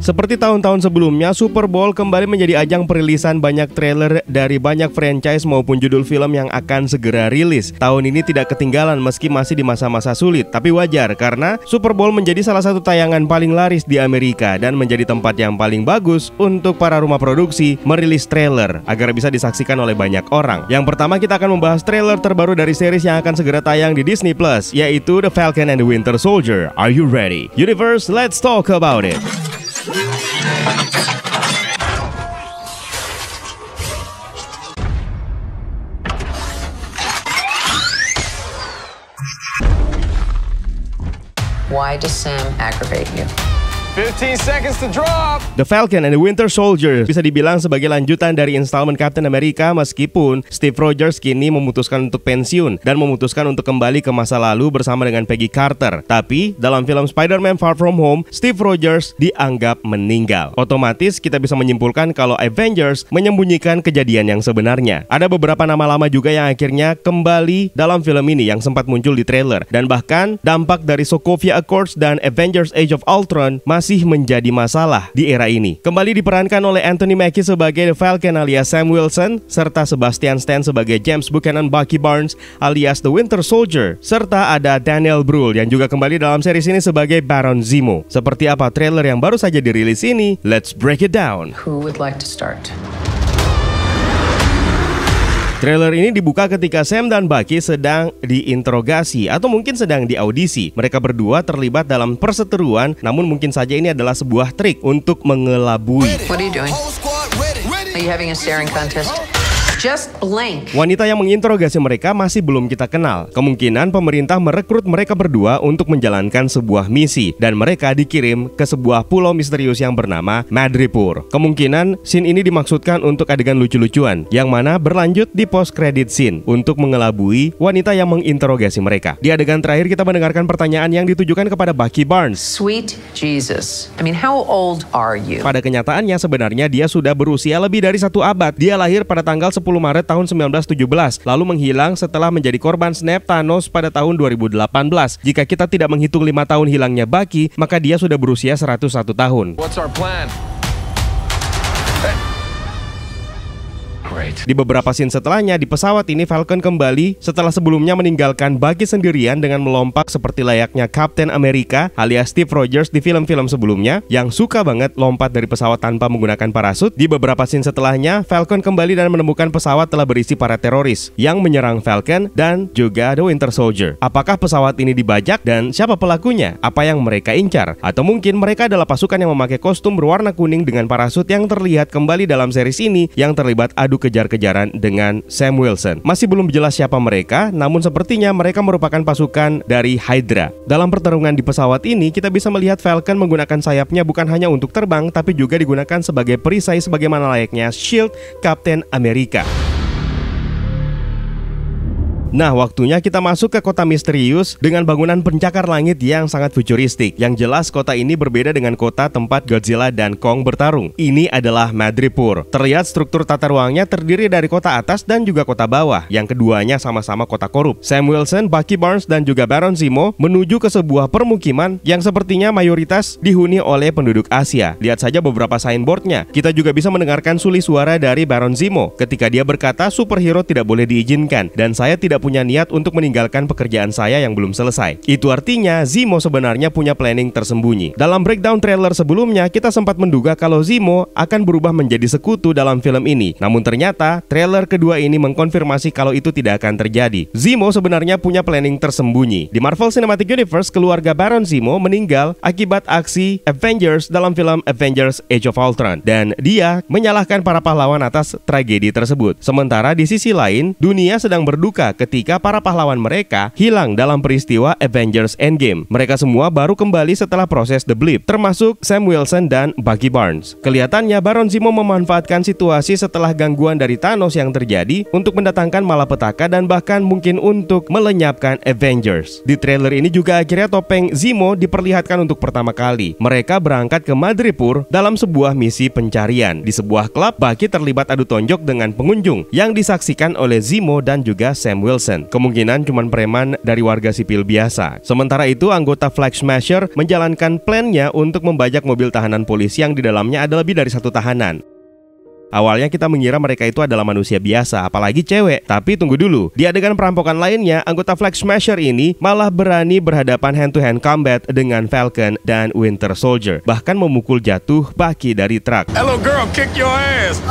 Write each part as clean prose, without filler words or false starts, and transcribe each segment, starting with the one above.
Seperti tahun-tahun sebelumnya, Super Bowl kembali menjadi ajang perilisan banyak trailer dari banyak franchise maupun judul film yang akan segera rilis. Tahun ini tidak ketinggalan meski masih di masa-masa sulit, tapi wajar karena Super Bowl menjadi salah satu tayangan paling laris di Amerika dan menjadi tempat yang paling bagus untuk para rumah produksi merilis trailer agar bisa disaksikan oleh banyak orang. Yang pertama kita akan membahas trailer terbaru dari series yang akan segera tayang di Disney Plus, yaitu The Falcon and the Winter Soldier. Are you ready? Universe, let's talk about it. Why does Sam aggravate you? 15 seconds to drop. The Falcon and the Winter Soldier bisa dibilang sebagai lanjutan dari installment Captain America, meskipun Steve Rogers kini memutuskan untuk pensiun dan memutuskan untuk kembali ke masa lalu bersama dengan Peggy Carter. Tapi dalam film Spider-Man Far From Home, Steve Rogers dianggap meninggal. Otomatis kita bisa menyimpulkan kalau Avengers menyembunyikan kejadian yang sebenarnya. Ada beberapa nama lama juga yang akhirnya kembali dalam film ini yang sempat muncul di trailer, dan bahkan dampak dari Sokovia Accords dan Avengers Age of Ultron masih menjadi masalah di era ini. Kembali diperankan oleh Anthony Mackie sebagai The Falcon alias Sam Wilson, serta Sebastian Stan sebagai James Buchanan Bucky Barnes alias The Winter Soldier, serta ada Daniel Bruhl yang juga kembali dalam series ini sebagai Baron Zemo. Seperti apa trailer yang baru saja dirilis ini? Let's break it down. Who would like to start? Trailer ini dibuka ketika Sam dan Bucky sedang diinterogasi atau mungkin sedang diaudisi. Mereka berdua terlibat dalam perseteruan, namun mungkin saja ini adalah sebuah trik untuk mengelabui. What are you doing? Are you having a staring contest? Just blank. Wanita yang menginterogasi mereka masih belum kita kenal. Kemungkinan pemerintah merekrut mereka berdua untuk menjalankan sebuah misi, dan mereka dikirim ke sebuah pulau misterius yang bernama Madripoor. Kemungkinan scene ini dimaksudkan untuk adegan lucu-lucuan, yang mana berlanjut di post-credit scene untuk mengelabui wanita yang menginterogasi mereka. Di adegan terakhir kita mendengarkan pertanyaan yang ditujukan kepada Bucky Barnes. Sweet Jesus. I mean, how old are you? Pada kenyataannya sebenarnya dia sudah berusia lebih dari 1 abad. Dia lahir pada tanggal 10 Maret tahun 1917, lalu menghilang setelah menjadi korban snap Thanos pada tahun 2018. Jika kita tidak menghitung 5 tahun hilangnya Bucky, maka dia sudah berusia 101 tahun. What's our plan? Di beberapa scene setelahnya, di pesawat ini Falcon kembali setelah sebelumnya meninggalkan Bucky sendirian dengan melompat seperti layaknya Captain America alias Steve Rogers di film-film sebelumnya yang suka banget lompat dari pesawat tanpa menggunakan parasut. Di beberapa scene setelahnya, Falcon kembali dan menemukan pesawat telah berisi para teroris yang menyerang Falcon dan juga The Winter Soldier. Apakah pesawat ini dibajak dan siapa pelakunya? Apa yang mereka incar? Atau mungkin mereka adalah pasukan yang memakai kostum berwarna kuning dengan parasut yang terlihat kembali dalam series ini yang terlibat adu kejar-kejaran dengan Sam Wilson. Masih belum jelas siapa mereka, namun sepertinya mereka merupakan pasukan dari Hydra. Dalam pertarungan di pesawat ini, kita bisa melihat Falcon menggunakan sayapnya bukan hanya untuk terbang, tapi juga digunakan sebagai perisai sebagaimana layaknya shield Captain America. Nah, waktunya kita masuk ke kota misterius dengan bangunan pencakar langit yang sangat futuristik. Yang jelas kota ini berbeda dengan kota tempat Godzilla dan Kong bertarung. Ini adalah Madripoor. Terlihat struktur tata ruangnya terdiri dari kota atas dan juga kota bawah, yang keduanya sama-sama kota korup. Sam Wilson, Bucky Barnes, dan juga Baron Zemo menuju ke sebuah permukiman yang sepertinya mayoritas dihuni oleh penduduk Asia. Lihat saja beberapa signboardnya. Kita juga bisa mendengarkan suli suara dari Baron Zemo ketika dia berkata superhero tidak boleh diizinkan, dan saya tidak punya niat untuk meninggalkan pekerjaan saya yang belum selesai. Itu artinya Zemo sebenarnya punya planning tersembunyi. Dalam breakdown trailer sebelumnya, kita sempat menduga kalau Zemo akan berubah menjadi sekutu dalam film ini. Namun ternyata trailer kedua ini mengkonfirmasi kalau itu tidak akan terjadi. Zemo sebenarnya punya planning tersembunyi. Di Marvel Cinematic Universe, keluarga Baron Zemo meninggal akibat aksi Avengers dalam film Avengers Age of Ultron, dan dia menyalahkan para pahlawan atas tragedi tersebut. Sementara di sisi lain, dunia sedang berduka ketika para pahlawan mereka hilang dalam peristiwa Avengers Endgame. Mereka semua baru kembali setelah proses The Blip, termasuk Sam Wilson dan Bucky Barnes. Kelihatannya Baron Zemo memanfaatkan situasi setelah gangguan dari Thanos yang terjadi untuk mendatangkan malapetaka dan bahkan mungkin untuk melenyapkan Avengers. Di trailer ini juga akhirnya topeng Zemo diperlihatkan untuk pertama kali. Mereka berangkat ke Madripoor dalam sebuah misi pencarian. Di sebuah klub, Bucky terlibat adu tonjok dengan pengunjung yang disaksikan oleh Zemo dan juga Sam Wilson. Wilson. Kemungkinan cuma preman dari warga sipil biasa. Sementara itu, anggota Flag Smasher menjalankan plannya untuk membajak mobil tahanan polisi yang di dalamnya ada lebih dari 1 tahanan. Awalnya kita mengira mereka itu adalah manusia biasa, apalagi cewek. Tapi tunggu dulu, di adegan perampokan lainnya, anggota Flag Smasher ini malah berani berhadapan hand-to-hand combat dengan Falcon dan Winter Soldier. Bahkan memukul jatuh Bucky dari truk. Hello girl, kick your ass.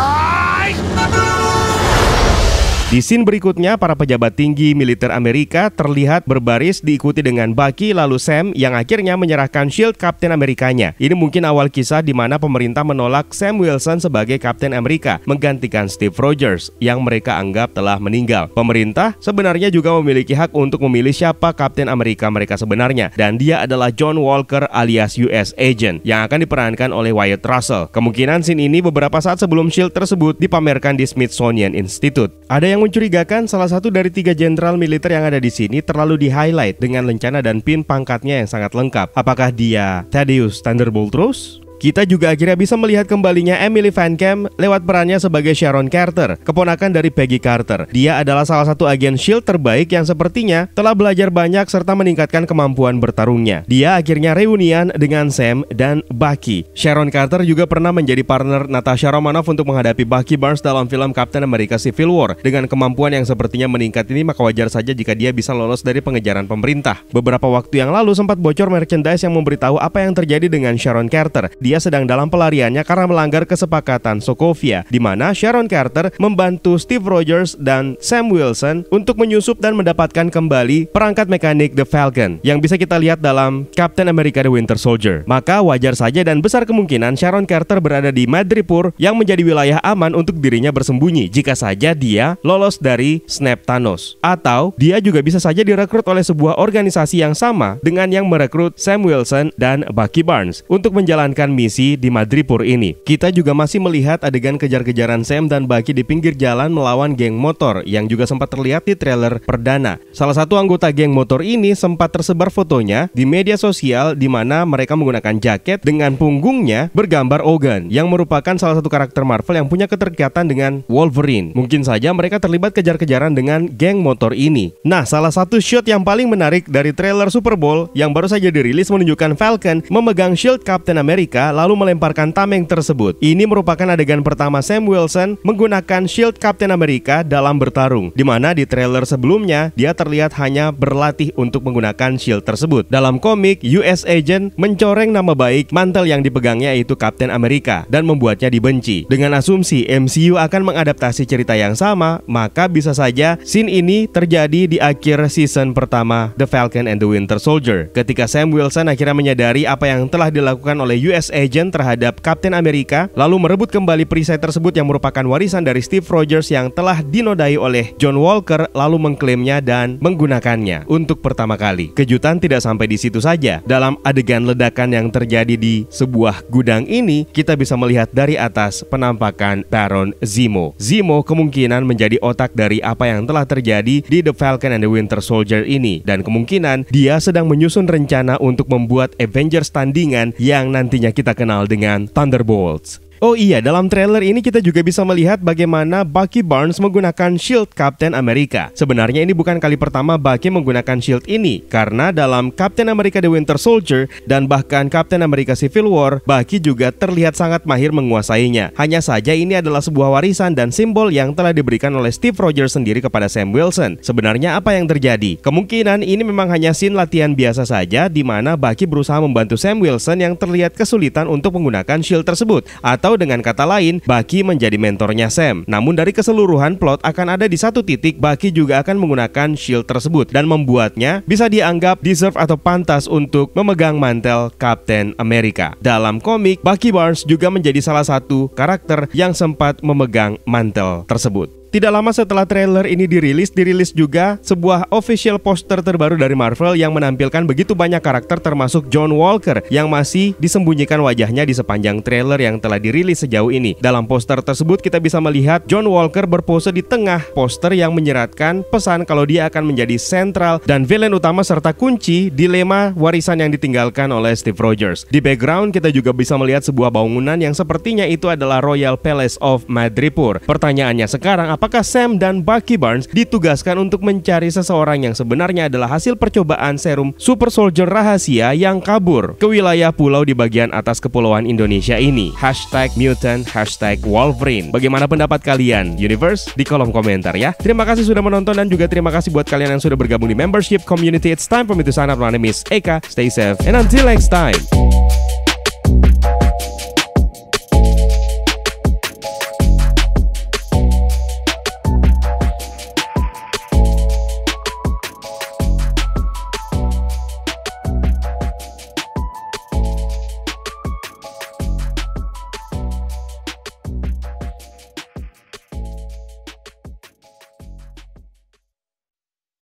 Di scene berikutnya, para pejabat tinggi militer Amerika terlihat berbaris diikuti dengan Bucky lalu Sam yang akhirnya menyerahkan shield Kapten Amerikanya. Ini mungkin awal kisah di mana pemerintah menolak Sam Wilson sebagai Kapten Amerika menggantikan Steve Rogers yang mereka anggap telah meninggal. Pemerintah sebenarnya juga memiliki hak untuk memilih siapa Kapten Amerika mereka sebenarnya, dan dia adalah John Walker alias US Agent yang akan diperankan oleh Wyatt Russell. Kemungkinan scene ini beberapa saat sebelum shield tersebut dipamerkan di Smithsonian Institute. Ada yang mencurigakan salah satu dari 3 jenderal militer yang ada di sini terlalu di-highlight dengan lencana dan pin pangkatnya yang sangat lengkap. Apakah dia Thaddeus Thunderbolt Ross? Kita juga akhirnya bisa melihat kembalinya Emily Van Camp lewat perannya sebagai Sharon Carter, keponakan dari Peggy Carter. Dia adalah salah satu agen SHIELD terbaik yang sepertinya telah belajar banyak serta meningkatkan kemampuan bertarungnya. Dia akhirnya reunian dengan Sam dan Bucky. Sharon Carter juga pernah menjadi partner Natasha Romanoff untuk menghadapi Bucky Barnes dalam film Captain America Civil War. Dengan kemampuan yang sepertinya meningkat ini, maka wajar saja jika dia bisa lolos dari pengejaran pemerintah. Beberapa waktu yang lalu sempat bocor merchandise yang memberitahu apa yang terjadi dengan Sharon Carter. Dia sedang dalam pelariannya karena melanggar kesepakatan Sokovia, di mana Sharon Carter membantu Steve Rogers dan Sam Wilson untuk menyusup dan mendapatkan kembali perangkat mekanik The Falcon yang bisa kita lihat dalam Captain America The Winter Soldier. Maka wajar saja dan besar kemungkinan Sharon Carter berada di Madripoor yang menjadi wilayah aman untuk dirinya bersembunyi jika saja dia lolos dari Snap Thanos. Atau dia juga bisa saja direkrut oleh sebuah organisasi yang sama dengan yang merekrut Sam Wilson dan Bucky Barnes untuk menjalankan misi di Madripoor ini. Kita juga masih melihat adegan kejar-kejaran Sam dan Bucky di pinggir jalan melawan geng motor yang juga sempat terlihat di trailer perdana. Salah satu anggota geng motor ini sempat tersebar fotonya di media sosial di mana mereka menggunakan jaket dengan punggungnya bergambar Ogun yang merupakan salah satu karakter Marvel yang punya keterikatan dengan Wolverine. Mungkin saja mereka terlibat kejar-kejaran dengan geng motor ini. Nah, salah satu shot yang paling menarik dari trailer Super Bowl yang baru saja dirilis menunjukkan Falcon memegang shield Captain America lalu melemparkan tameng tersebut. Ini merupakan adegan pertama Sam Wilson menggunakan shield Captain America dalam bertarung, di mana di trailer sebelumnya dia terlihat hanya berlatih untuk menggunakan shield tersebut. Dalam komik, US Agent mencoreng nama baik mantel yang dipegangnya yaitu Captain America dan membuatnya dibenci. Dengan asumsi MCU akan mengadaptasi cerita yang sama, maka bisa saja scene ini terjadi di akhir season pertama The Falcon and the Winter Soldier, ketika Sam Wilson akhirnya menyadari apa yang telah dilakukan oleh US Agent terhadap Captain America, lalu merebut kembali perisai tersebut yang merupakan warisan dari Steve Rogers yang telah dinodai oleh John Walker, lalu mengklaimnya dan menggunakannya untuk pertama kali. Kejutan tidak sampai di situ saja. Dalam adegan ledakan yang terjadi di sebuah gudang ini, kita bisa melihat dari atas penampakan Baron Zemo. Zemo kemungkinan menjadi otak dari apa yang telah terjadi di The Falcon and the Winter Soldier ini, dan kemungkinan dia sedang menyusun rencana untuk membuat Avengers tandingan yang nantinya kita kenal dengan Thunderbolts. Oh iya, dalam trailer ini kita juga bisa melihat bagaimana Bucky Barnes menggunakan shield Captain America. Sebenarnya ini bukan kali pertama Bucky menggunakan shield ini, karena dalam Captain America The Winter Soldier dan bahkan Captain America Civil War, Bucky juga terlihat sangat mahir menguasainya. Hanya saja ini adalah sebuah warisan dan simbol yang telah diberikan oleh Steve Rogers sendiri kepada Sam Wilson. Sebenarnya apa yang terjadi? Kemungkinan ini memang hanya scene latihan biasa saja, di mana Bucky berusaha membantu Sam Wilson yang terlihat kesulitan untuk menggunakan shield tersebut. Atau dengan kata lain, Bucky menjadi mentornya Sam. Namun dari keseluruhan plot akan ada di satu titik Bucky juga akan menggunakan shield tersebut dan membuatnya bisa dianggap deserve atau pantas untuk memegang mantel Captain America. Dalam komik, Bucky Barnes juga menjadi salah satu karakter yang sempat memegang mantel tersebut. Tidak lama setelah trailer ini dirilis juga sebuah official poster terbaru dari Marvel yang menampilkan begitu banyak karakter termasuk John Walker yang masih disembunyikan wajahnya di sepanjang trailer yang telah dirilis sejauh ini. Dalam poster tersebut kita bisa melihat John Walker berpose di tengah poster yang menyeratkan pesan kalau dia akan menjadi sentral dan villain utama serta kunci dilema warisan yang ditinggalkan oleh Steve Rogers. Di background kita juga bisa melihat sebuah bangunan yang sepertinya itu adalah Royal Palace of Madripoor. Pertanyaannya sekarang, apa apakah Sam dan Bucky Barnes ditugaskan untuk mencari seseorang yang sebenarnya adalah hasil percobaan serum super soldier rahasia yang kabur ke wilayah pulau di bagian atas kepulauan Indonesia ini. #mutant, #Wolverine. Bagaimana pendapat kalian, Universe? Di kolom komentar ya. Terima kasih sudah menonton dan juga terima kasih buat kalian yang sudah bergabung di membership community. It's time for me to sign up. My name is Eka. Stay safe and until next time.